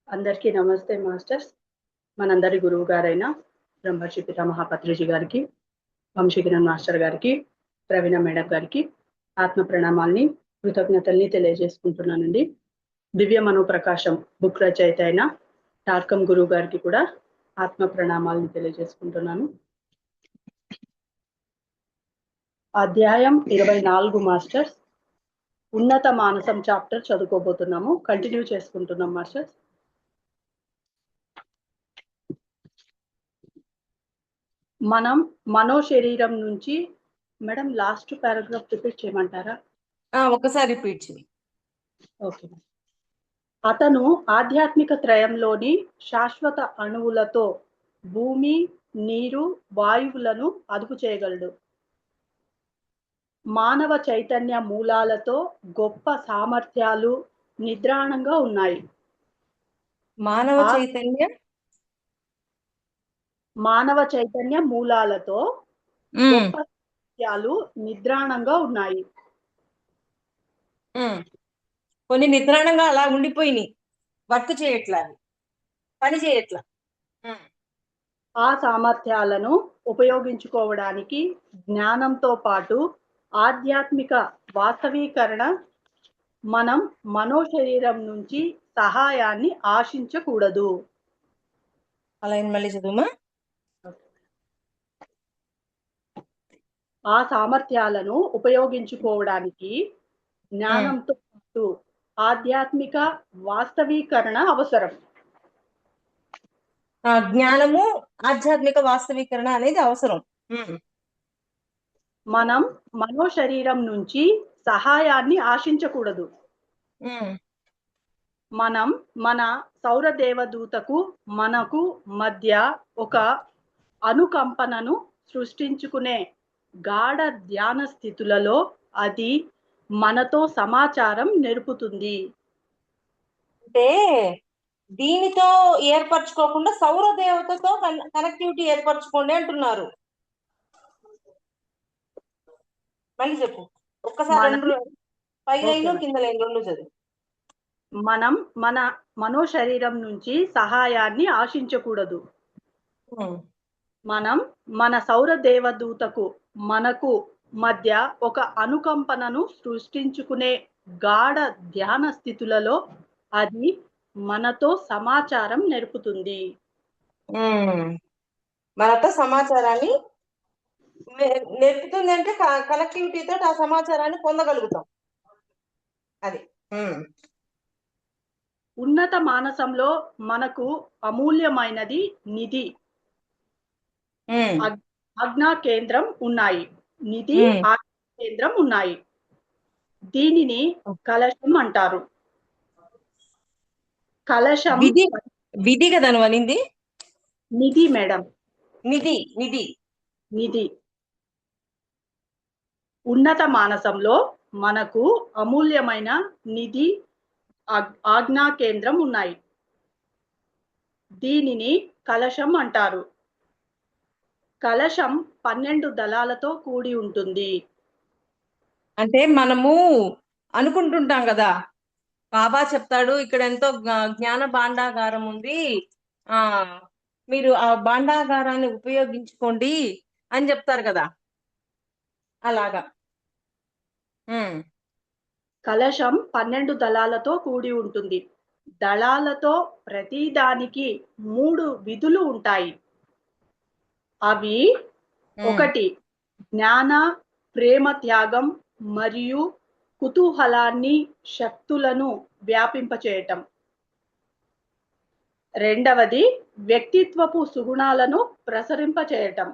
అందరికీ నమస్తే మాస్టర్స్. మనందరి గురువు గారైన బ్రహ్మర్షి పితామహ పత్రిజీ గారికి, వంశీకిరణ్ మాస్టర్ గారికి, ప్రవీణ మేడం గారికి ఆత్మ ప్రణామాల్ని, కృతజ్ఞతల్ని తెలియజేసుకుంటున్నానండి. దివ్య మనోప్రకాశం బుక్ రచయిత అయిన టార్కం గురువు గారికి కూడా ఆత్మ ప్రణామాల్ని తెలియజేసుకుంటున్నాను. అధ్యాయం 24 మాస్టర్స్, ఉన్నత మానసం చాప్టర్ చదువుకోబోతున్నాము. కంటిన్యూ చేసుకుంటున్నాం మాస్టర్స్. మనం మనో శరీరం నుంచి, మేడం లాస్ట్ పారాగ్రాఫ్ రిపీట్ చేయమంటారా? ఒకసారి రిపీట్ చేయి. ఓకే. అతను ఆధ్యాత్మిక త్రయంలోని శాశ్వత అణువులతో భూమి, నీరు, వాయువులను అదుపు చేయగలడు. మానవ చైతన్య మూలాలతో గొప్ప సామర్థ్యాలు నిద్రాణంగా ఉన్నాయి. మానవ చైతన్య మూలాలతో గొప్ప సామర్థ్యాలు నిద్రాణంగా ఉన్నాయి. కొన్ని నిద్రాణంగా అలా ఉండిపోయినాయి, వర్క్ చేయట్లా, పని చేయట్లా. ఆ సామర్థ్యాలను ఉపయోగించుకోవడానికి జ్ఞానంతో పాటు ఆధ్యాత్మిక వాస్తవీకరణ, మనం మనో శరీరం నుంచి సహాయాన్ని ఆశించకూడదు. అలా మళ్ళీ చదువుమా. ఆ సామర్థ్యాలను ఉపయోగించుకోవడానికి జ్ఞానంతో పాటు ఆధ్యాత్మిక వాస్తవీకరణ అవసరం. జ్ఞానము, ఆధ్యాత్మిక వాస్తవీకరణ అనేది అవసరం. మనం మనో శరీరం నుంచి సహాయాన్ని ఆశించకూడదు. మనం మన సౌర దేవదూతకు మనకు మధ్య ఒక అనుకంపనను సృష్టించుకునే గాఢ ధ్యాన స్థితులలో అది మనతో సమాచారం నెరుపుతుంది. అంటే దీనితో ఏర్పరచుకోకుండా సౌర దేవతతో కనెక్టివిటీ ఏర్పరచుకోండి అంటున్నారు. మళ్ళీ చెప్పు ఒక్కసారి, పై లైన్ కింద లైన్ రెండు చదువు. మనం మన మనో శరీరం నుంచి సహాయాన్ని ఆశించకూడదు. మనం మన సౌర దేవదూతకు మనకు మధ్య ఒక అనుకంపనను సృష్టించుకునే గాఢ ధ్యాన స్థితులలో అది మనతో సమాచారం నేర్పుతుంది. మనతో సమాచారాన్ని నేర్పుతుంది అంటే కనెక్టివిటీతో ఆ సమాచారాన్ని పొందగలుగుతాం. అది ఉన్నత మానసంలో మనకు అమూల్యమైనది నిధి, ఆజ్ఞా కేంద్రం ఉన్నాయి. నిధి, ఆజ్ఞా కేంద్రం ఉన్నాయి. దీనిని కలశం అంటారు. కలశం విధి కదా నువ్వు అనింది? నిధి మేడం, నిధి నిధి నిధి. ఉన్నత మానసంలో మనకు అమూల్యమైన నిధి, ఆజ్ఞా కేంద్రం ఉన్నాయి. దీనిని కలశం అంటారు. కలశం 12 దళాలతో కూడి ఉంటుంది. అంటే మనము అనుకుంటుంటాం కదా, బాబా చెప్తాడు ఇక్కడ ఎంతో జ్ఞాన భాండాగారం ఉంది, మీరు ఆ భాండాగారాన్ని ఉపయోగించుకోండి అని చెప్తారు కదా, అలాగా. కలశం 12 దళాలతో కూడి ఉంటుంది. దళాలతో ప్రతిదానికి 3 విధులు ఉంటాయి. అవి 1 జ్ఞాన, ప్రేమ, త్యాగం మరియు కుతూహలాన్ని, శక్తులను వ్యాపింపచేయటం. 2వది వ్యక్తిత్వపు సుగుణాలను ప్రసరింపచేయటం.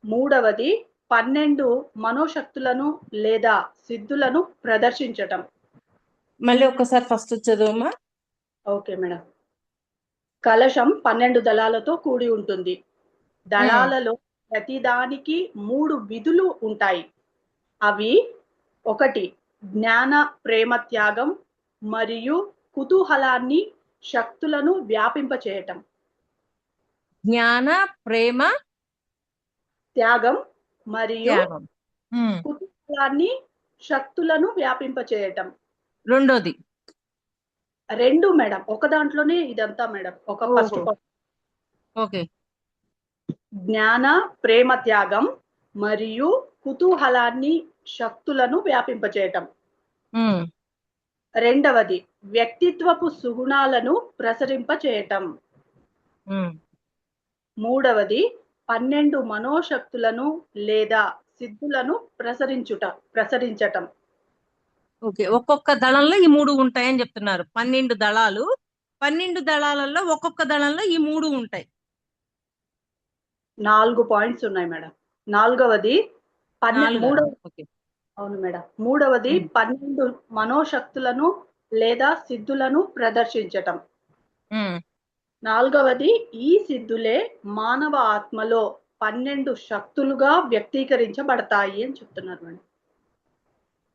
3వది 12 మనోశక్తులను లేదా సిద్ధులను ప్రదర్శించటం. మళ్ళీ ఒక్కసారి ఫస్ట్ చదువుమా. Okay madam. కలశం 12 దళాలతో కూడి ఉంటుంది. దళాలలో ప్రతిదానికి 3 విధులు ఉంటాయి. అవి 1 జ్ఞాన, ప్రేమ, త్యాగం మరియు కుతూహలాన్ని, శక్తులను వ్యాపింపచేయటం. జ్ఞాన, ప్రేమ, త్యాగం మరియు కుతూహలాన్ని, శక్తులను వ్యాపింపచేయటం. 2వది రెండు మేడం, ఒక దాంట్లోనే ఇదంతా మేడం. ఒక ఫస్ట్ ఓహో ఓకే జ్ఞాన ప్రేమ త్యాగం మరియు కుతూహలాన్ని శక్తులను వ్యాపింపచేయటం. ఉమ్, రెండవది వ్యక్తిత్వపు సుగుణాలను ప్రసరింపచేయటం. ఉమ్. మూడవది 12 మనోశక్తులను లేదా సిద్ధులను ప్రసరించటం. ఓకే ఒక్కొక్క దళంలో ఈ 3 ఉంటాయని చెప్తున్నారు. 12 దళాలు, 12 దళాలలో ఒక్కొక్క దళంలో ఈ 3 ఉంటాయి. 4 పాయింట్స్ ఉన్నాయి మేడం. నాలుగవది నాలుగా మూడవ ఓకే అవును మేడం. మూడవది ఉమ్, 12 మనోశక్తులను లేదా సిద్ధులను ప్రదర్శించటం. ఉమ్, నాలుగవది ఈ సిద్ధులే మానవ ఆత్మలో 12 శక్తులుగా వ్యక్తీకరించబడతాయి అని చెప్తున్నారు మేడం.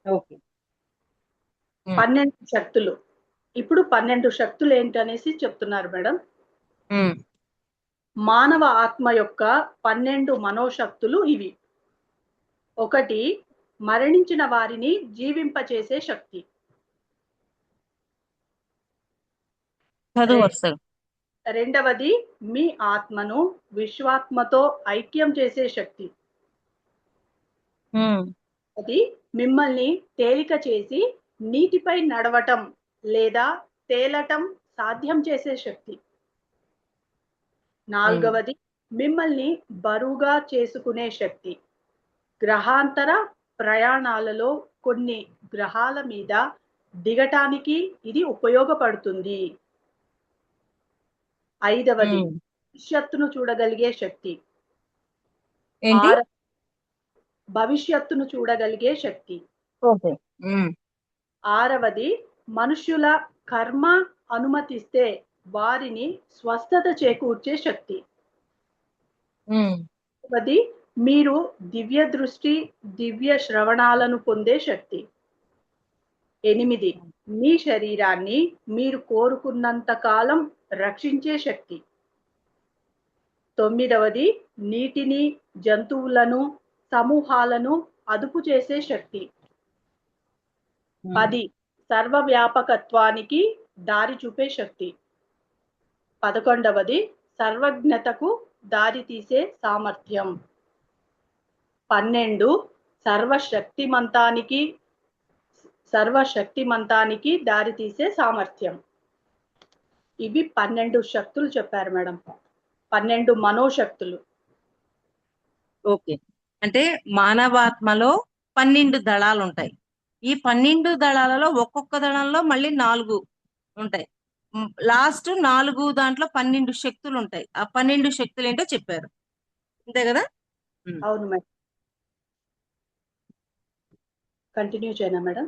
ఓకే 12 శక్తులు. ఇప్పుడు 12 శక్తులు ఏంటనేసి చెప్తున్నారు మేడం. ఉమ్, మానవ ఆత్మ యొక్క 12 మనోశక్తులు ఇవి. ఒకటి మరణించిన వారిని జీవింపచేసే శక్తి. చదువు వరుసగా. రెండవది మీ ఆత్మను విశ్వాత్మతో ఐక్యం చేసే శక్తి. ఉమ్, అది మిమ్మల్ని తేలిక చేసి నీటిపై నడవటం లేదా తేలటం సాధ్యం చేసే శక్తి. నాలుగవది మిమ్మల్ని బరువుగా చేసుకునే శక్తి. గ్రహాంతర ప్రయాణాలలో కొన్ని గ్రహాల మీద దిగటానికి ఇది ఉపయోగపడుతుంది. ఐదవది ఉమ్. భవిష్యత్తును చూడగలిగే శక్తి. ఏంటి? భవిష్యత్తును చూడగలిగే శక్తి. ఓకే ఉమ్, ఆరవది మనుష్యుల కర్మ అనుమతిస్తే వారిని స్వస్థత చేకూర్చే శక్తి. ఉమ్, పది మీరు దివ్య దృష్టి, దివ్య శ్రవణాలను పొందే శక్తి. 8 మీ శరీరాన్ని మీరు కోరుకున్నంత కాలం రక్షించే శక్తి. 9వది నీటిని, జంతువులను, సమూహాలను అదుపు చేసే శక్తి. 10 సర్వవ్యాపకత్వానికి దారి చూపే శక్తి. 11వది సర్వజ్ఞతకు దారి తీసే సామర్థ్యం. 12 సర్వశక్తిమంతానికి దారి తీసే సామర్థ్యం. ఇవి 12 శక్తులు చెప్పారు మేడం. 12 మనోశక్తులు. ఓకే అంటే మానవాత్మలో 12 దళాలు ఉంటాయి. ఈ 12 దళాలలో ఒక్కొక్క దళంలో మళ్ళీ 4 ఉంటాయి. లాస్ట్ 4 దాంట్లో 12 శక్తులు ఉంటాయి. ఆ 12 శక్తులు ఏంటో చెప్పారు, అంతే కదా? అవును మేడం. కంటిన్యూ చేయనా మేడం?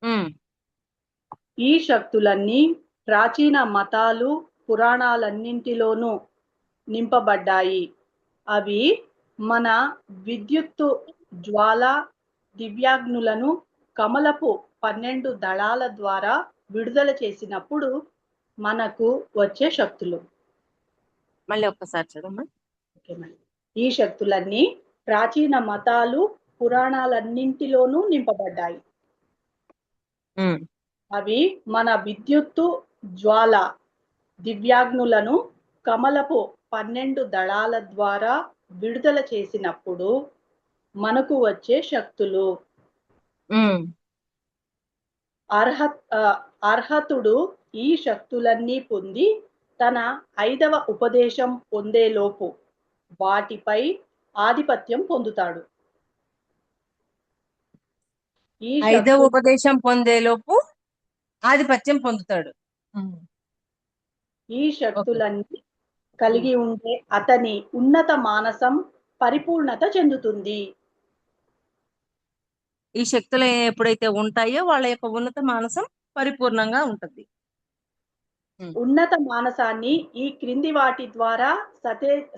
ఉమ్, ఈ శక్తులన్నీ ప్రాచీన మతాలు, పురాణాలన్నింటిలోనూ నింపబడ్డాయి. అవి మన విద్యుత్తు జ్వాల దివ్యాగ్నులను కమలపు 12 దళాల ద్వారా విడుదల చేసినప్పుడు మనకు వచ్చే శక్తులు. మళ్ళీ ఒక్కసారి చదవమ్మా. Okay madam. ఈ శక్తులన్నీ ప్రాచీన మతాలు, పురాణాలన్నింటిలోనూ నింపబడ్డాయి. ఉమ్, అవి మన విద్యుత్తు జ్వాల దివ్యాగ్నులను కమలపు 12 దళాల ద్వారా విడుదల చేసినప్పుడు మనకు వచ్చే శక్తులు. ఉమ్, అర్హతుడు ఈ శక్తులన్నీ పొంది తన 5వ ఉపదేశం పొందేలోపు వాటిపై ఆధిపత్యం పొందుతాడు. ఈ 5వ ఉపదేశం పొందేలోపు ఆధిపత్యం పొందుతాడు. ఈ శక్తులన్నీ కలిగి ఉండే అతని ఉన్నత మానసం పరిపూర్ణత చెందుతుంది. ఈ శక్తులు ఎప్పుడైతే ఉంటాయో వాళ్ళ యొక్క ఉన్నత మానసం పరిపూర్ణంగా ఉంటుంది. ఉన్నత మానసాన్ని ఈ క్రింది వాటి ద్వారా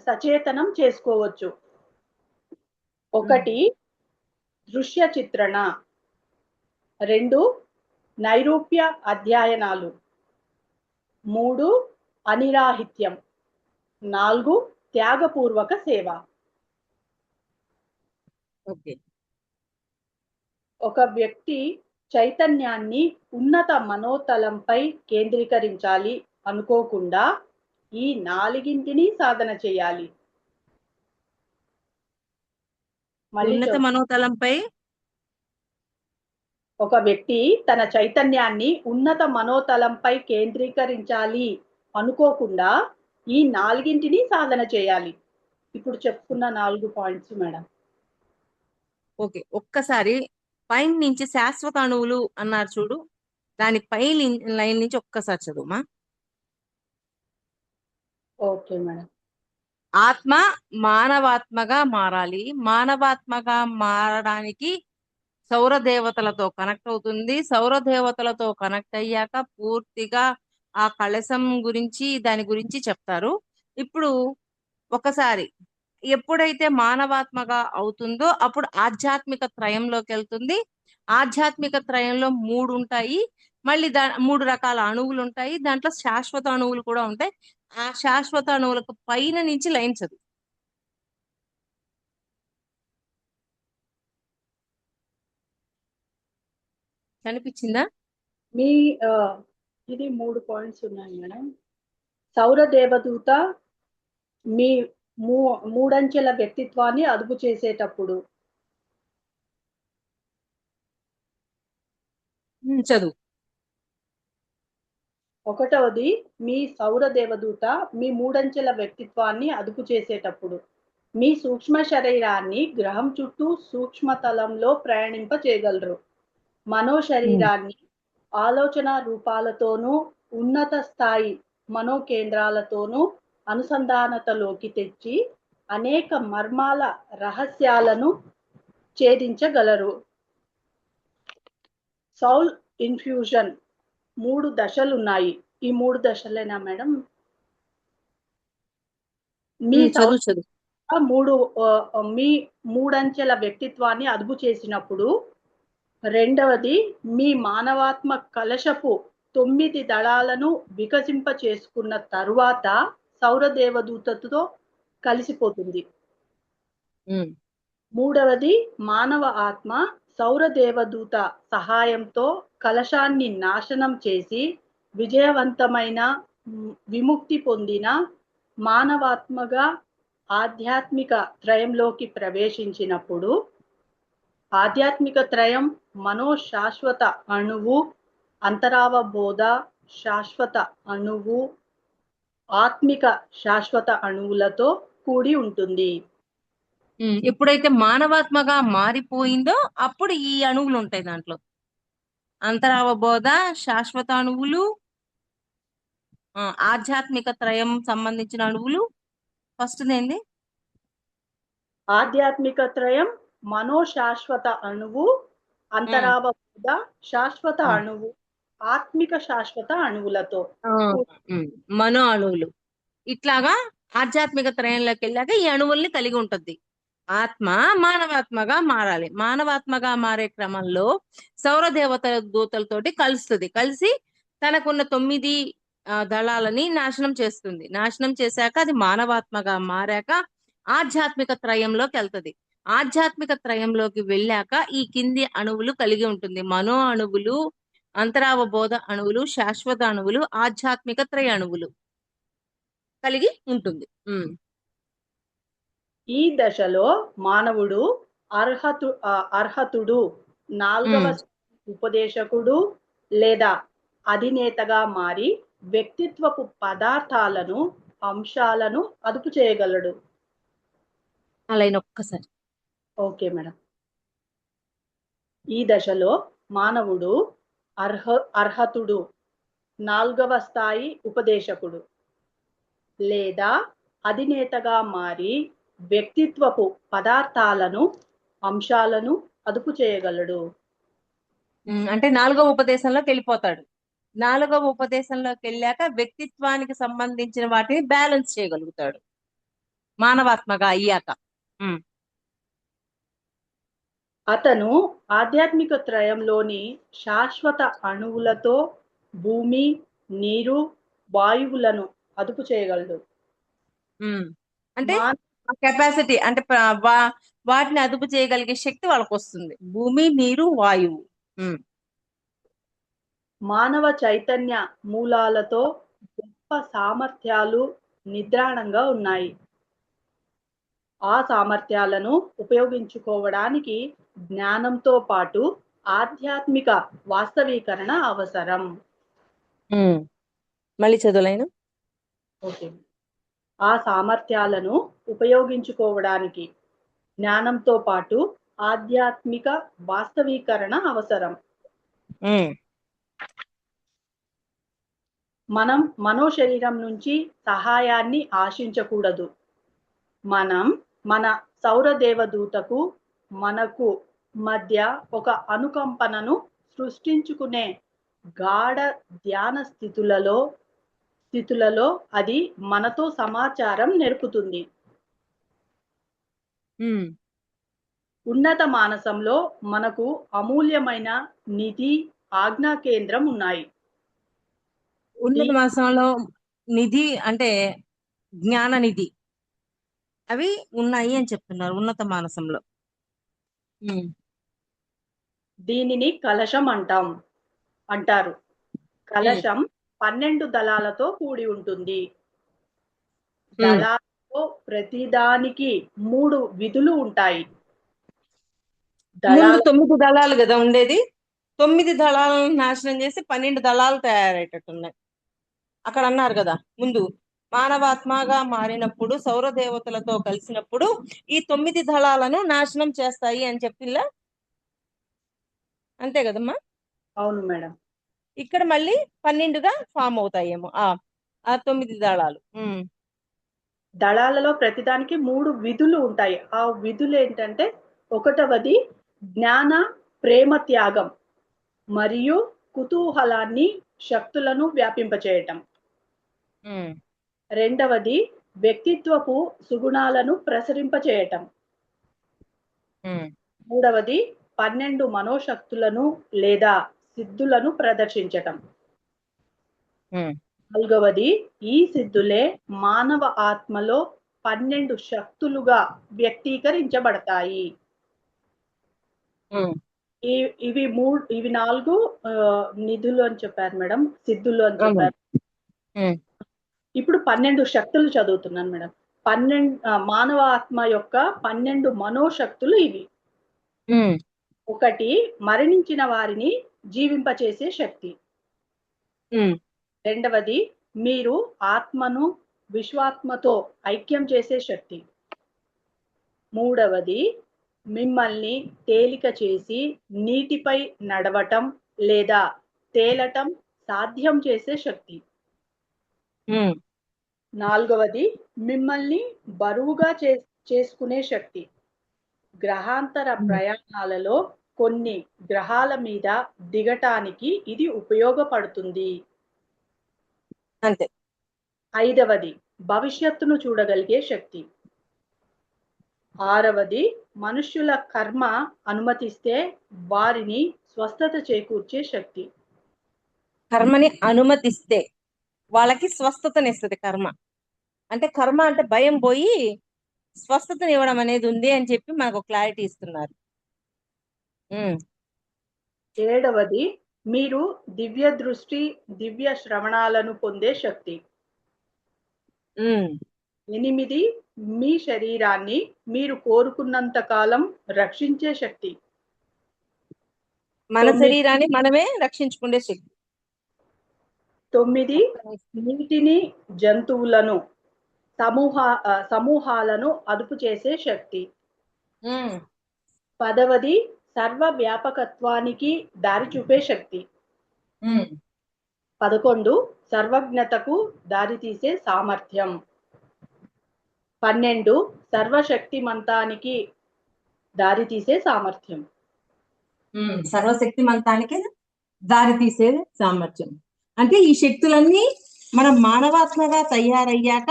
సచేతనం చేసుకోవచ్చు. 1 దృశ్య చిత్రణ. 2 నైరూప్య అధ్యయనాలు. 3 అనిరాహిత్యం. 4 త్యాగపూర్వక సేవ. ఓకే ఒక వ్యక్తి చైతన్యాన్ని ఉన్నత మనోతలంపై కేంద్రీకరించాలి అనుకోకుండా ఈ నాలుగింటిని సాధన చేయాలి. మళ్ళీ ఉన్నత మనోతలంపై ఒక వ్యక్తి తన చైతన్యాన్ని ఉన్నత మనోతలంపై కేంద్రీకరించాలి అనుకోకుండా ఈ నాలుగింటిని సాధన చేయాలి. ఇప్పుడు చెప్పుకున్న 4 పాయింట్స్ మేడం. ఓకే, ఒక్కసారి పైన నుంచి శాశ్వత అణువులు అన్నారు చూడు, దాని పై లైన్ నుంచి ఒక్కసారి చదువుమా. Okay madam. ఆత్మ మానవాత్మగా మారాలి. మానవాత్మగా మారడానికి సౌర దేవతలతో కనెక్ట్ అవుతుంది. సౌర దేవతలతో కనెక్ట్ అయ్యాక పూర్తిగా ఆ కలశం గురించి దాని గురించి చెప్తారు. ఇప్పుడు ఒకసారి ఎప్పుడైతే మానవాత్మగా అవుతుందో అప్పుడు ఆధ్యాత్మిక త్రయంలోకి వెళ్తుంది. ఆధ్యాత్మిక త్రయంలో 3 ఉంటాయి. మళ్ళీ 3 రకాల అణువులు ఉంటాయి. దాంట్లో శాశ్వత అణువులు కూడా ఉంటాయి. ఆ శాశ్వత అణువులకు పైన నుంచి లైన్ చదువు. కనిపించిందా? మీ ఇది 3 పాయింట్స్ ఉన్నాయి మేడం. సౌర దేవదూత మీ మూడంచెల వ్యక్తిత్వాన్ని అదుపు చేసేటప్పుడు. చదువు. ఒకటవది, మీ సౌర దేవదూత మీ మూడంచెల వ్యక్తిత్వాన్ని అదుపు చేసేటప్పుడు మీ సూక్ష్మ శరీరాన్ని గ్రహం చుట్టూ సూక్ష్మతలంలో ప్రయాణింప చేయగలరు. మనో శరీరాన్ని ఆలోచన రూపాలతోనూ ఉన్నత స్థాయి మనో కేంద్రాలతోనూ అనుసంధానతలోకి తెచ్చి అనేక మర్మాల రహస్యాలను ఛేదించగలరు. సౌల్ ఇన్ఫ్యూజన్ 3 దశలు ఉన్నాయి. ఈ 3 దశలేనా మేడం? మీ చదువు. మీ మూడంచెల వ్యక్తిత్వాన్ని అదుపు చేసినప్పుడు, రెండవది మీ మానవాత్మ కలశపు 9 దళాలను వికసింప చేసుకున్న తరువాత సౌర దేవదూతతో కలిసిపోతుంది. మూడవది, మానవ ఆత్మ సౌర దేవదూత సహాయంతో కలశాన్ని నాశనం చేసి విజయవంతమైన విముక్తి పొందిన మానవాత్మగా ఆధ్యాత్మిక త్రయంలోకి ప్రవేశించినప్పుడు, ఆధ్యాత్మిక త్రయం మనో శాశ్వత అణువు, అంతరావబోధ శాశ్వత అణువు, ఆత్మిక శాశ్వత అణువులతో కూడి ఉంటుంది. ఎప్పుడైతే మానవాత్మగా మారిపోయిందో అప్పుడు ఈ అణువులు ఉంటాయి. దాంట్లో అంతరావబోధ శాశ్వత అణువులు, ఆధ్యాత్మిక త్రయం సంబంధించిన అణువులు. ఫస్ట్ ఏంది? ఆధ్యాత్మిక త్రయం మనో శాశ్వత అణువు, అంతరావబోధ శాశ్వత అణువు, ఆత్మిక శాశ్వత అణువులతో మనో అణువులు. ఇట్లాగా ఆధ్యాత్మిక త్రయంలోకి వెళ్ళాక ఈ అణువుల్ని కలిగి ఉంటుంది. ఆత్మ మానవాత్మగా మారాలి. మానవాత్మగా మారే క్రమంలో సౌర దేవత దూతలతోటి కలుస్తుంది. కలిసి తనకున్న 9 దళాలని నాశనం చేస్తుంది. నాశనం చేశాక అది మానవాత్మగా మారాక ఆధ్యాత్మిక త్రయంలోకి వెళ్తుంది. ఆధ్యాత్మిక త్రయంలోకి వెళ్ళాక ఈ కింది అణువులు కలిగి ఉంటుంది. మనో అణువులు, అంతరావబోధ అణువులు, శాశ్వత అణువులు, ఆధ్యాత్మిక త్రయ అణువులు కలిగి ఉంటుంది. ఈ దశలో మానవుడు అర్హతుడు, 4వ ఉపదేశకుడు లేదా అధినేతగా మారి వ్యక్తిత్వపు పదార్థాలను, అంశాలను అదుపు చేయగలడు. అలా ఒక్కసారి. Okay madam. ఈ దశలో మానవుడు అర్హతుడు, 4వ స్థాయి ఉపదేశకుడు లేదా అధినేతగా మారి వ్యక్తిత్వపు పదార్థాలను, అంశాలను అదుపు చేయగలడు. అంటే 4వ ఉపదేశంలోకి వెళ్ళిపోతాడు. 4వ ఉపదేశంలోకి వెళ్ళాక వ్యక్తిత్వానికి సంబంధించిన వాటిని బ్యాలెన్స్ చేయగలుగుతాడు మానవాత్మగా అయ్యాక. అతను ఆధ్యాత్మిక త్రయంలోని శాశ్వత అణువులతో భూమి, నీరు, వాయువులను అదుపు చేయగలడు. అంటే కెపాసిటీ, అంటే వాటిని అదుపు చేయగలిగే శక్తి వాళ్ళకు వస్తుంది. భూమి, నీరు, వాయువు. మానవ చైతన్య మూలాలతో గొప్ప సామర్థ్యాలు నిద్రాణంగా ఉన్నాయి. ఆ సామర్థ్యాలను ఉపయోగించుకోవడానికి జ్ఞానంతో పాటు ఆధ్యాత్మిక వాస్తవీకరణ అవసరం. మళ్ళీ చదువులైన ఓకే. ఆ సామర్థ్యాలను ఉపయోగించుకోవడానికి జ్ఞానంతో పాటు ఆధ్యాత్మిక వాస్తవీకరణ అవసరం. మనం మనో శరీరం నుంచి సహాయాన్ని ఆశించకూడదు. మనం మన సౌర దేవదూతకు మనకు మధ్య ఒక అనుకంపనను సృష్టించుకునే గాఢ ధ్యాన స్థితులలో అది మనతో సమాచారం నేర్పుతుంది. ఉన్నత మానసంలో మనకు అమూల్యమైన నిధి ఆజ్ఞా కేంద్రం ఉన్నాయి. ఉన్నత మాసంలో నిధి అంటే జ్ఞాన నిధి అవి ఉన్నాయి అని చెప్తున్నారు ఉన్నత మానసంలో. దీనిని కలశం అంటారు. కలశం 12 దళాలతో కూడి ఉంటుంది. దళాలలో ప్రతిదానికి 3 విధులు ఉంటాయి. ముందు 9 దళాలు కదా ఉండేది. 9 దళాలను నాశనం చేసి 12 దళాలు తయారయ్యేటట్టున్నాయి. అక్కడ అన్నారు కదా ముందు మానవాత్మగా మారినప్పుడు సౌర దేవతలతో కలిసినప్పుడు ఈ 9 దళాలను నాశనం చేస్తాయి అని చెప్పిల్లా, అంతే కదమ్మా? అవును మేడం. ఇక్కడ మళ్ళీ 12గా ఫామ్ అవుతాయేమో ఆ 9 దళాలు. దళాలలో ప్రతిదానికి 3 విధులు ఉంటాయి. ఆ విధులు ఏంటంటే, ఒకటవది జ్ఞాన ప్రేమ త్యాగం మరియు కుతూహలాన్ని శక్తులను వ్యాపింపచేయటం. రెండవది వ్యక్తిత్వపు సుగుణాలను ప్రసరింపచేయటం. మూడవది 12 మనోశక్తులను లేదా సిద్ధులను ప్రదర్శించటం. నాలుగవది ఈ సిద్ధులే మానవ ఆత్మలో 12 శక్తులుగా వ్యక్తీకరించబడతాయి. ఇవి 4 నిధులు అని చెప్పారు మేడం, సిద్ధులు అని చెప్పారు. ఇప్పుడు 12 శక్తులు చదువుతున్నాను మేడం. 12 మానవ ఆత్మ యొక్క 12 మనోశక్తులు ఇవి. ఒకటి మరణించిన వారిని జీవింపచేసే శక్తి. రెండవది మీరు ఆత్మను విశ్వాత్మతో ఐక్యం చేసే శక్తి. మూడవది మిమ్మల్ని తేలిక చేసి నీటిపై నడవటం లేదా తేలటం సాధ్యం చేసే శక్తి. నాలుగవది మిమ్మల్ని బరువుగా చేసుకునే శక్తి. గ్రహాంతర ప్రయాణాలలో కొన్ని గ్రహాల మీద దిగటానికి ఇది ఉపయోగపడుతుంది. అంతే. ఐదవది భవిష్యత్తును చూడగలిగే శక్తి. ఆరవది మనుష్యుల కర్మ అనుమతిస్తే వారిని స్వస్థత చేకూర్చే శక్తి. కర్మని అనుమతిస్తే వాళ్ళకి స్వస్థతనిస్తుంది కర్మ. అంటే కర్మ అంటే భయం పోయి స్వస్థతనివ్వడం అనేది ఉంది అని చెప్పి మనకు క్లారిటీ ఇస్తున్నారు. ఏడవది మీరు దివ్య దృష్టి దివ్య శ్రవణాలను పొందే శక్తి. 8 మీ శరీరాన్ని మీరు కోరుకున్నంత కాలం రక్షించే శక్తి. మన శరీరాన్ని మనమే రక్షించుకునే శక్తి. 9 నీటిని జంతువులను సమూహాలను అదుపు చేసే శక్తి. 10వది సర్వ వ్యాపకత్వానికి దారి చూపే శక్తి. 11 సర్వజ్ఞతకు దారి తీసే సామర్థ్యం. 12 సర్వశక్తిమంతానికి దారి తీసే సామర్థ్యం. సర్వశక్తిమంతానికి దారి తీసే సామర్థ్యం అంటే ఈ శక్తులన్నీ మనం మానవాత్మగా తయారయ్యాక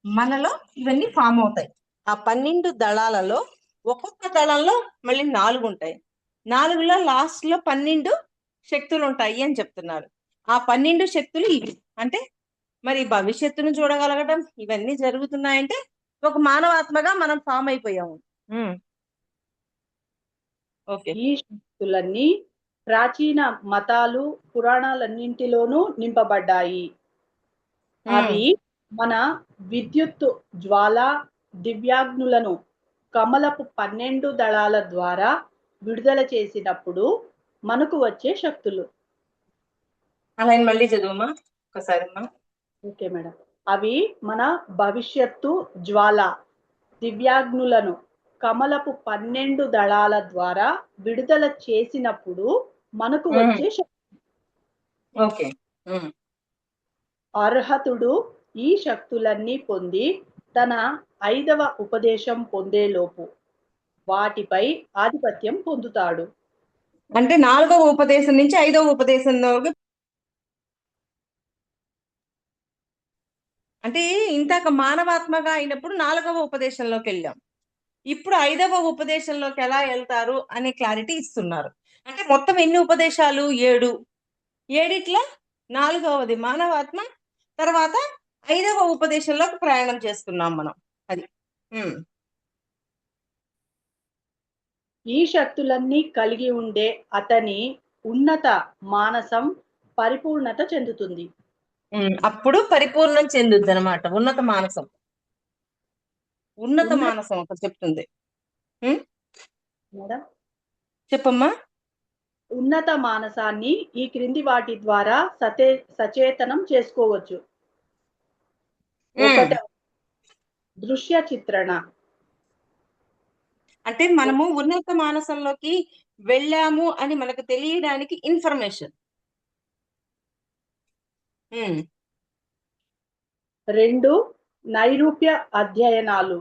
మనలో ఇవన్నీ ఫామ్ అవుతాయి. ఆ 12 దళాలలో ఒక్కొక్క దళంలో మళ్ళీ 4 ఉంటాయి. 4లో లాస్ట్ లో 12 శక్తులు ఉంటాయి అని చెప్తున్నారు. ఆ 12 శక్తులు ఇవి. అంటే మరి భవిష్యత్తును చూడగలగడం ఇవన్నీ జరుగుతున్నాయంటే ఒక మానవాత్మగా మనం ఫామ్ అయిపోయాము. ఓకే. ఈ శక్తులన్నీ ప్రాచీన మతాలు పురాణాలన్నింటిలోనూ నింపబడ్డాయి. అవి మన విద్యుత్తు జ్వాల దివ్యాగ్నులను కమలపు 12 దళాల ద్వారా విడుదల చేసినప్పుడు మనకు వచ్చే శక్తులు. అలా మళ్ళీ చదువుమా ఒకసారి. Okay madam. అవి మన భవిష్యత్తు జ్వాల దివ్యాగ్నులను కమలపు 12 దళాల ద్వారా విడుదల చేసినప్పుడు మనకు వచ్చే శక్తులు. ఓకే. అర్హతుడు ఈ శక్తులన్నీ పొంది తన 5వ ఉపదేశం పొందేలోపు వాటిపై ఆధిపత్యం పొందుతాడు. అంటే 4వ ఉపదేశం నుంచి 5వ ఉపదేశంలోకి, అంటే ఇంతాక మానవాత్మగా అయినప్పుడు 4వ ఉపదేశంలోకి వెళ్ళాం. ఇప్పుడు 5వ ఉపదేశంలోకి ఎలా వెళ్తారు అనే క్లారిటీ ఇస్తున్నారు. అంటే మొత్తం ఎన్ని ఉపదేశాలు? 7. 7 4వది మానవాత్మ, తర్వాత 5వ ఉపదేశంలోకి ప్రయాణం చేస్తున్నాం మనం. అది ఈ శక్తులన్నీ కలిగి ఉండే అతని ఉన్నత మానసం పరిపూర్ణత చెందుతుంది. అప్పుడు పరిపూర్ణం చెందుద్ది అనమాట. ఉన్నత మానసం, ఉన్నత మానసం ఒకటి చెప్తుంది. మేడం చెప్పమ్మా. ఉన్నత మానసాన్ని ఈ క్రింది వాటి ద్వారా సచేతనం చేసుకోవచ్చు. ఒకటి దృశ్య చిత్రణ. అంటే మనము ఉన్నత మానసంలోకి వెళ్ళాము అని మనకు తెలియడానికి ఇన్ఫర్మేషన్. 2 నైరూప్య అధ్యయనాలు.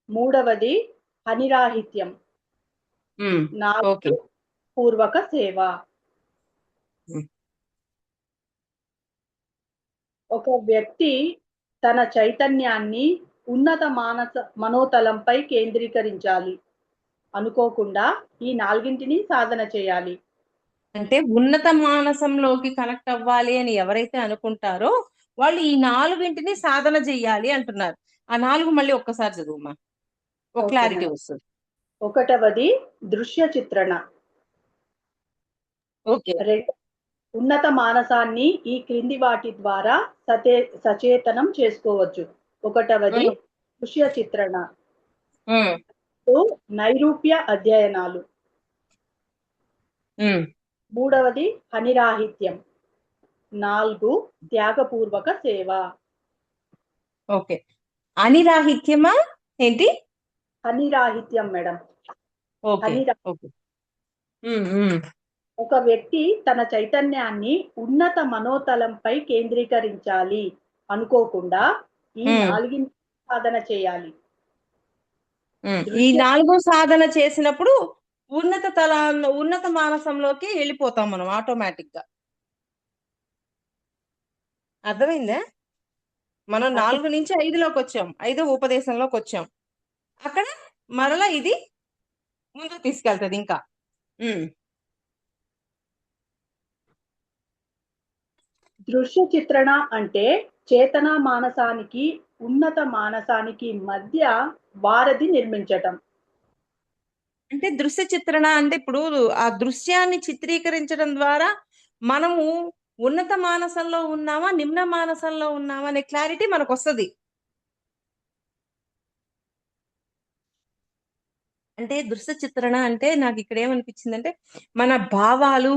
3వది హనిరాహిత్యం. 4 పూర్వక సేవ. ఒక వ్యక్తి తన చైతన్యాన్ని ఉన్నత మనోతలంపై కేంద్రీకరించాలి అనుకోకుండా ఈ 4ంటిని సాధన చేయాలి. అంటే ఉన్నత మానసంలోకి కనెక్ట్ అవ్వాలి అని ఎవరైతే అనుకుంటారో వాళ్ళు ఈ 4ంటిని సాధన చెయ్యాలి అంటున్నారు. ఆ 4 మళ్ళీ ఒక్కసారి చదువుమా, ఒక క్లారిటీ వస్తుంది. 1వది దృశ్య చిత్రణ. ఓకే. 2 ఉన్నత మానసాన్ని ఈ క్రింది వాటి ద్వారా సచేతనం చేసుకోవచ్చు. 1వది దృశ్య చిత్రణ. 2 నైరూప్య అధ్యయనాలు. 3వది హనిరాహిత్యం. 4 త్యాగపూర్వక సేవ. ఓకే. అనిరాహిత్యమా ఏంటి? హనిరాహిత్యం మేడం. ఒక వ్యక్తి తన చైతన్యాన్ని ఉన్నత మనోతలంపై కేంద్రీకరించాలి అనుకోకుండా ఈ 4ంటిని సాధన చేయాలి. ఈ 4 సాధన చేసినప్పుడు ఉన్నత మానసంలోకి వెళ్ళిపోతాం మనం ఆటోమేటిక్ గా. అర్థమైందా? మనం 4 నుంచి 5లోకి వచ్చాం, 5వ ఉపదేశంలోకి వచ్చాం. అక్కడ మరలా ఇది ముందుకు తీసుకెళ్తుంది ఇంకా. దృశ్య చిత్రణ అంటే చేతన మానసానికి ఉన్నత మానసానికి మధ్య వారధి నిర్మించటం. అంటే దృశ్య చిత్రణ అంటే ఇప్పుడు ఆ దృశ్యాన్ని చిత్రీకరించడం ద్వారా మనము ఉన్నత మానసంలో ఉన్నామా నిమ్న మానసంలో ఉన్నామా అనే క్లారిటీ మనకు వస్తుంది. అంటే దృశ్య చిత్రణ అంటే నాకు ఇక్కడ ఏమనిపించిందంటే మన భావాలు,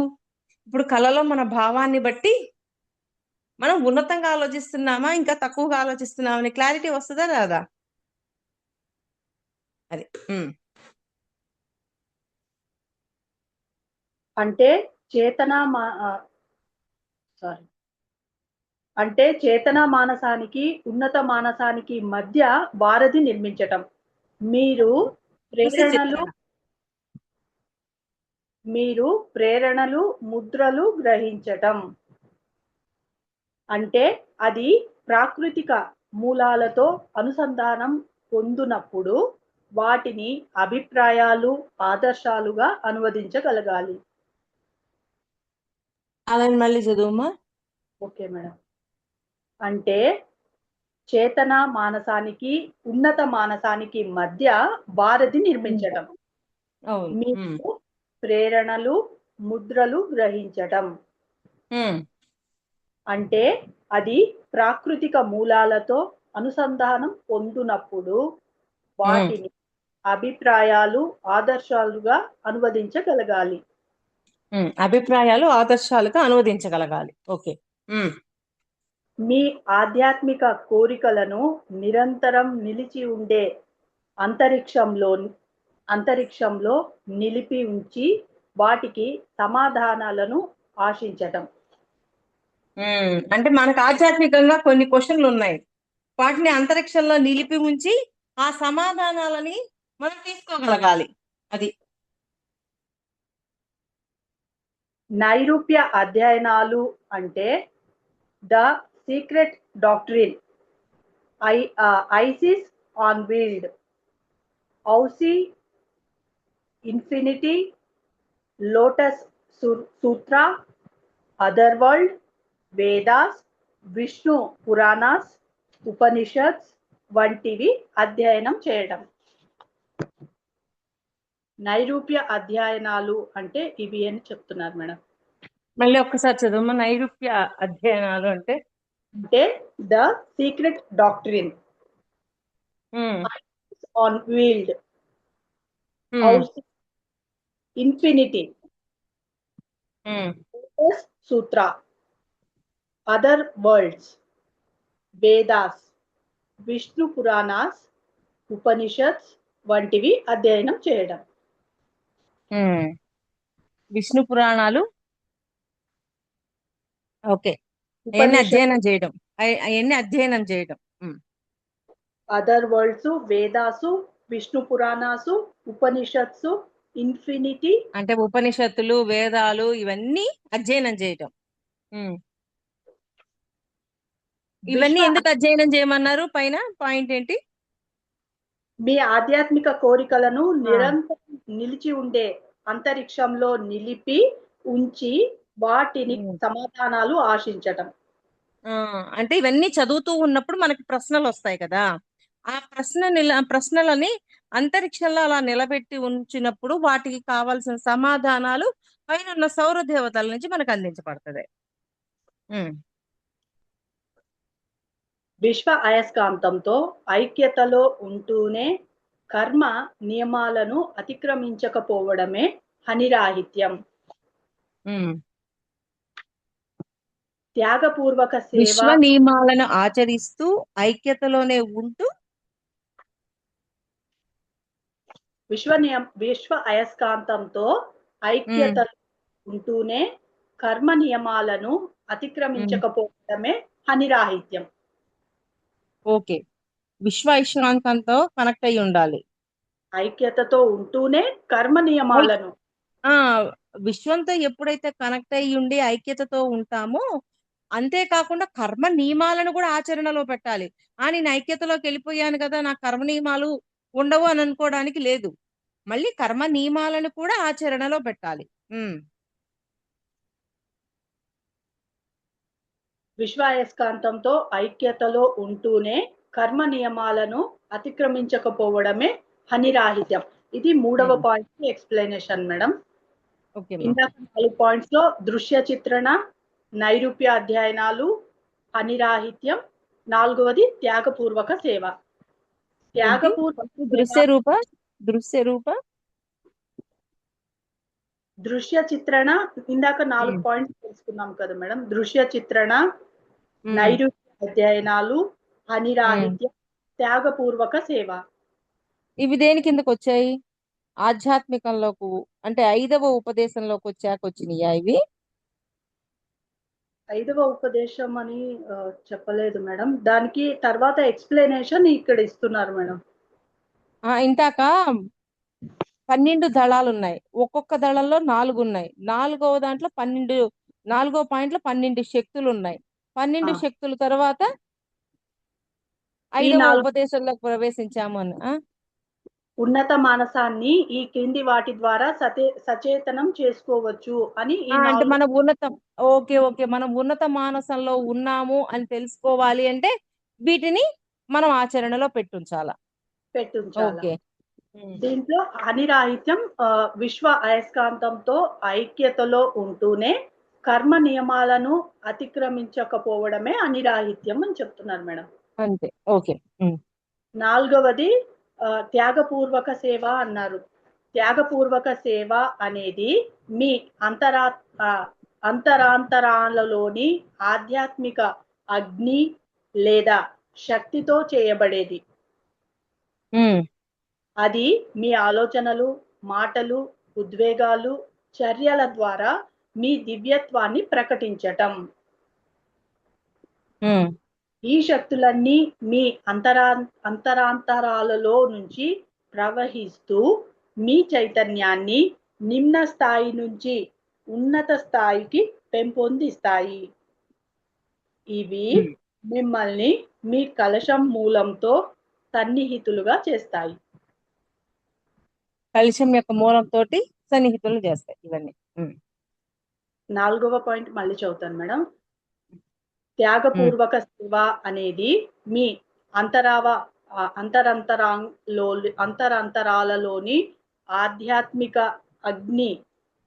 ఇప్పుడు కళలో మన భావాన్ని బట్టి మనం ఉన్నతంగా ఆలోచిస్తున్నామా ఇంకా తక్కువగా ఆలోచిస్తున్నామా అనే క్లారిటీ వస్తుందా రాదా? అది అంటే చేతన మానసానికి ఉన్నత మానసానికి మధ్య వారధి నిర్మించటం. ప్రేరణలు ముద్రలు గ్రహించటం అంటే అది ప్రాకృతిక మూలాలతో అనుసంధానం పొందినప్పుడు వాటిని అభిప్రాయాలు ఆదర్శాలుగా అనువదించగలగాలి. అలా మళ్ళీ చదువుమా. Okay madam. అంటే చేతన మానసానికి ఉన్నత మానసానికి మధ్య వారధి నిర్మించటం. ప్రేరణలు, ముద్రలు గ్రహించటం. అంటే అది ప్రాకృతిక మూలాలతో అనుసంధానం పొందునప్పుడు వాటిని అభిప్రాయాలు, ఆదర్శాలుగా అనువదించగలగాలి. అభిప్రాయాలు ఆదర్శాలుగా అనువదించగలగాలి. ఓకే. మీ ఆధ్యాత్మిక కోరికలను నిరంతరం నిలిచి ఉండే అంతరిక్షంలో నిలిపి ఉంచి వాటికి సమాధానాలను ఆశించటం. అంటే మనకు ఆధ్యాత్మికంగా కొన్ని క్వశ్చన్లు ఉన్నాయి, వాటిని అంతరిక్షంలో నిలిపి ఉంచి ఆ సమాధానాలని మనం తీసుకోగలగాలి. అది నైరూప్య అధ్యయనాలు అంటే the secret doctrine, Isis unveiled, ఔసి infinity, lotus sutra, other world, Vedas, Vishnu Puranas, Upanishads వంటివి అధ్యయనం చేయడం. నైరూప్య అధ్యయనాలు అంటే ఇవి అని చెప్తున్నారు మేడం. మళ్ళీ ఒక్కసారి చదువు. నైరూప్య అధ్యయనాలు అంటే the secret doctrine, on wield, infinity, Sutra, other world's, Vedas, Vishnu Puranas, Upanishads వంటివి అధ్యయనం చేయడం. విష్ణు పురాణాలు, ఓకే, అధ్యయనం చేయడం, అవన్నీ అధ్యయనం చేయడం. Other worlds, Vedas, Vishnu Puranas, Upanishads, infinity అంటే ఉపనిషత్తులు, వేదాలు ఇవన్నీ అధ్యయనం చేయటం. ఇవన్నీ ఎందుకు అధ్యయనం చేయమన్నారు? పైన పాయింట్ ఏంటి? మీ ఆధ్యాత్మిక కోరికలను నిరంతరం నిలిచి ఉండే అంతరిక్షంలో నిలిపి ఉంచి వాటిని సమాధానాలు ఆశించటం. అంటే ఇవన్నీ చదువుతూ ఉన్నప్పుడు మనకి ప్రశ్నలు వస్తాయి కదా, ఆ ప్రశ్నలని అంతరిక్షంలో అలా నిలబెట్టి ఉంచినప్పుడు వాటికి కావాల్సిన సమాధానాలు పైన ఉన్న సౌర దేవతల నుంచి మనకు అందించబడుతుంది. విశ్వ అయస్కాంతంతో ఐక్యతలో ఉంటూనే కర్మ నియమాలను అతిక్రమించకపోవడమే హనిరాహిత్యం. త్యాగపూర్వక సేవ, విశ్వ నియమాలను ఆచరిస్తూ ఐక్యతలోనే ఉంటూ విశ్వ అయస్కాంతంతో ఐక్యతలో ఉంటూనే కర్మ నియమాలను అతిక్రమించకపోవడమే హనిరాహిత్యం. ఓకే, విశ్వ అయస్కాంతంతో కనెక్ట్ అయి ఉండాలి. ఐక్యతతో ఉంటూనే కర్మ నియమాలను, విశ్వంతో ఎప్పుడైతే కనెక్ట్ అయ్యి ఉండి ఐక్యతతో ఉంటామో అంతేకాకుండా కర్మ నియమాలను కూడా ఆచరణలో పెట్టాలి. నేను ఐక్యతలోకి వెళ్ళిపోయాను కదా, నా కర్మ నియమాలు ఉండవు అని అనుకోవడానికి లేదు. మళ్ళీ కర్మ నియమాలను కూడా ఆచరణలో పెట్టాలి. విశ్వాయస్కాంతంతో ఐక్యతలో ఉంటూనే కర్మ నియమాలను అతిక్రమించకపోవడమే హనిరాహిత్యం. ఇది 3వ పాయింట్ ఎక్స్ప్లెనేషన్ మేడం. ఇందాక 4 పాయింట్స్ లో దృశ్య చిత్రణ, నైరూప్య అధ్యయనాలు, హనిరాహిత్యం, 4వది త్యాగపూర్వక సేవ. దృశ్య చిత్రణ ఇందాక 4 పాయింట్స్ తెలుసుకున్నాం కదా మేడం. దృశ్య చిత్రణ, నైరూప్య అధ్యయనాలు, హనిరాహిత్యం, త్యాగపూర్వక సేవ. ఇవి దేని కిందకు వచ్చాయి? ఆధ్యాత్మికంలోకి అంటే 5వ ఉపదేశంలోకి వచ్చినాయా ఇవి? 5వ ఉపదేశం అని చెప్పలేదు మేడం. దానికి తర్వాత ఎక్స్ప్లెనేషన్ ఇక్కడ ఇస్తున్నారు మేడం. ఇందాక 12 దళాలు ఉన్నాయి, ఒక్కొక్క దళంలో 4 ఉన్నాయి. 4వ దాంట్లో 4వ పాయింట్ లో 12 శక్తులు ఉన్నాయి. 12 శక్తుల తర్వాత 5వ ఉపదేశంలోకి ప్రవేశించాము అని. ఉన్నత మానసాన్ని ఈ క్రింది వాటి ద్వారా సచేతనం చేసుకోవచ్చు అని. అంటే మనం మనం ఉన్నత మానసంలో ఉన్నాము అని తెలుసుకోవాలి అంటే వీటిని మనం ఆచరణలో పెట్టుంచాలా? ఓకే. దీంట్లో అనిరాహిత్యం విశ్వ అయస్కాంతంతో ఐక్యతలో ఉంటూనే కర్మ నియమాలను అతిక్రమించకపోవడమే అనిరాహిత్యం అని చెప్తున్నారు మేడం. అంతే. ఓకే. నాలుగవది త్యాగపూర్వక సేవ అన్నారు. త్యాగపూర్వక సేవ అనేది మీ అంతరాంతరాలలోని ఆధ్యాత్మిక అగ్ని లేదా శక్తితో చేయబడేది. అది మీ ఆలోచనలు, మాటలు, ఉద్వేగాలు, చర్యల ద్వారా మీ దివ్యత్వాన్ని ప్రకటించటం. ఈ శక్తులన్నీ మీ అంతరాంతరాలలో నుంచి ప్రవహిస్తూ మీ చైతన్యాన్ని నిమ్న స్థాయి నుంచి ఉన్నత స్థాయికి పెంపొందిస్తాయి. ఇవి మిమ్మల్ని మీ కలశం మూలంతో సన్నిహితులుగా చేస్తాయి. కలశం యొక్క మూలంతో సన్నిహితులు చేస్తాయి ఇవన్నీ. నాలుగవ పాయింట్ మళ్ళీ చదువుతాను మేడం. త్యాగపూర్వక సేవ అనేది మీ అంతరంతరాలలోని ఆధ్యాత్మిక అగ్ని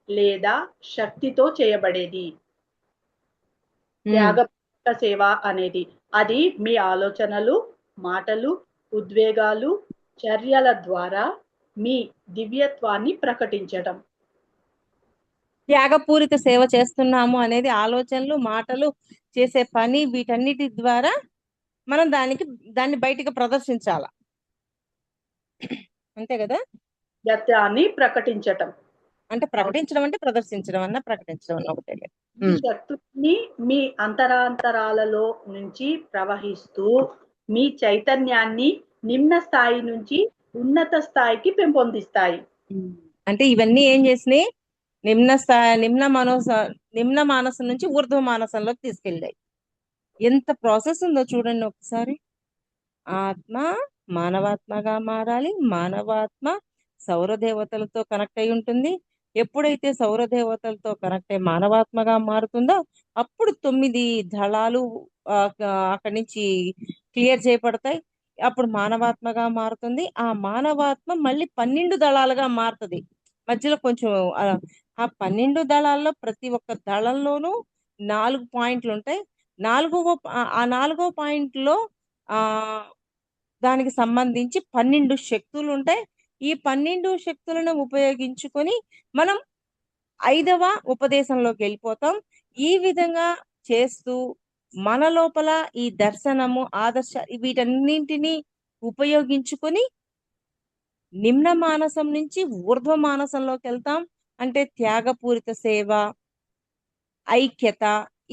లేదా శక్తితో చేయబడేది. త్యాగపూర్వక సేవ అనేది అది మీ ఆలోచనలు, మాటలు, ఉద్వేగాలు, చర్యల ద్వారా మీ దివ్యత్వాన్ని ప్రకటించడం. త్యాగపూరిత సేవ చేస్తున్నాము అనేది ఆలోచనలు, మాటలు, చేసే పని, వీటన్నిటి ద్వారా మనం దాన్ని బయటికి ప్రదర్శించాల. అంతే కదా? దివ్యత్వాన్ని ప్రకటించటం అంటే ప్రకటించడం అంటే ప్రదర్శించడం అన్న ప్రకటించడం అన్న ఒకటే. ఈ శక్తిని మీ అంతరాంతరాలలో నుంచి ప్రవహిస్తూ మీ చైతన్యాన్ని నిమ్న స్థాయి నుంచి ఉన్నత స్థాయికి పెంపొందిస్తాయి. అంటే ఇవన్నీ ఏం చేసినాయి? నిమ్న మానసం నుంచి ఊర్ధ్వ మానసంలోకి తీసుకెళ్ళాయి. ఎంత ప్రాసెస్ ఉందో చూడండి ఒకసారి. ఆత్మ మానవాత్మగా మారాలి. మానవాత్మ సౌరదేవతలతో కనెక్ట్ అయి ఉంటుంది. ఎప్పుడైతే సౌరదేవతలతో కనెక్ట్ అయి మానవాత్మగా మారుతుందో అప్పుడు 9 దళాలు అక్కడి నుంచి క్లియర్ చేయబడతాయి. అప్పుడు మానవాత్మగా మారుతుంది. ఆ మానవాత్మ మళ్ళీ 12 దళాలుగా మారుతుంది. మధ్యలో కొంచెం ఆ 12 దళాల్లో ప్రతి ఒక్క దళంలోనూ 4 పాయింట్లు ఉంటాయి. ఆ 4వ పాయింట్లో దానికి సంబంధించి 12 శక్తులు ఉంటాయి. ఈ 12 శక్తులను ఉపయోగించుకొని మనం 5వ ఉపదేశంలోకి వెళ్ళిపోతాం. ఈ విధంగా చేస్తూ మన లోపల ఈ దర్శనము, ఆదర్శ వీటన్నింటినీ ఉపయోగించుకొని నిమ్న మానసం నుంచి ఊర్ధ్వ మానసంలోకి వెళ్తాం. అంటే త్యాగపూరిత సేవ, ఐక్యత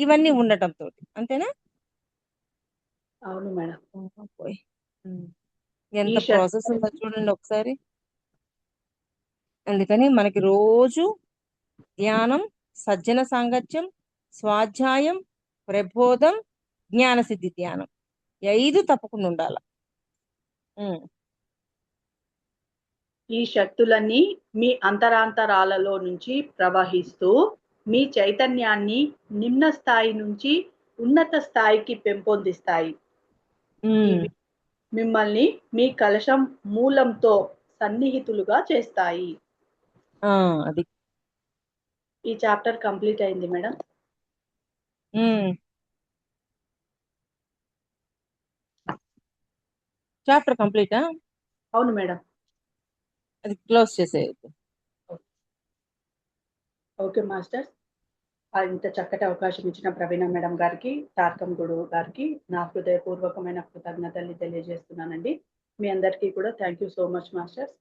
ఇవన్నీ ఉండటంతో. అంతేనా? అవును మేడం. ఎంత ప్రాసెస్ ఉందో చూడండి ఒకసారి. అందుకని మనకి రోజు ధ్యానం, సజ్జన సాంగత్యం, స్వాధ్యాయం, ప్రబోధం, జ్ఞానసిద్ధి ధ్యానం 5 తప్పకుండా ఉండాల. ఈ శక్తులన్నీ మీ అంతరాంతరాలలో నుంచి ప్రవహిస్తూ మీ చైతన్యాన్ని నిమ్న స్థాయి నుంచి ఉన్నత స్థాయికి పెంపొందిస్తాయి. మిమ్మల్ని మీ కలశం మూలంతో సన్నిహితులుగా చేస్తాయి. అది ఈ చాప్టర్ కంప్లీట్ అయింది మేడం. చాప్టర్ కంప్లీటా? అవును మేడం. అది క్లోజ్ చేసేది. Okay master. ఇంత చక్కటి అవకాశం ఇచ్చిన ప్రవీణ మేడం గారికి, తారకం గురువు గారికి నా హృదయపూర్వకమైన కృతజ్ఞతలు తెలియజేస్తున్నానండి. మీ అందరికీ కూడా thank you so much masters.